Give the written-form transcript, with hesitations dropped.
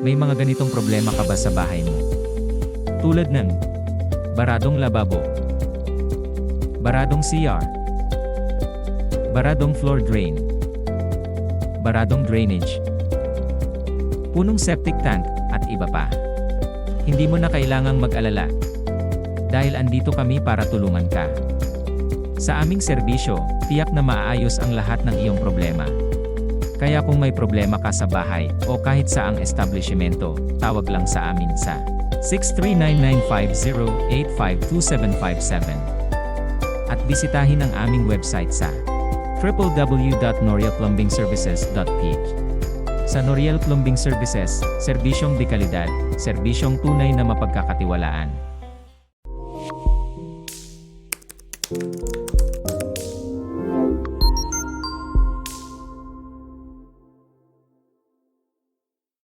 May mga ganitong problema ka ba sa bahay mo? Tulad ng baradong lababo, baradong CR, baradong floor drain, baradong drainage, punong septic tank, at iba pa. Hindi mo na kailangang mag-alala. Dahil andito kami para tulungan ka. Sa aming serbisyo, tiyak na maaayos ang lahat ng iyong problema. Kaya kung may problema ka sa bahay o kahit saang establishmento, tawag lang sa amin sa 639-950-852-757 at bisitahin ang aming website sa www.norielplumbingservices.ph. Sa Noriel Plumbing Services, serbisyong di kalidad, serbisyong tunay na mapagkakatiwalaan.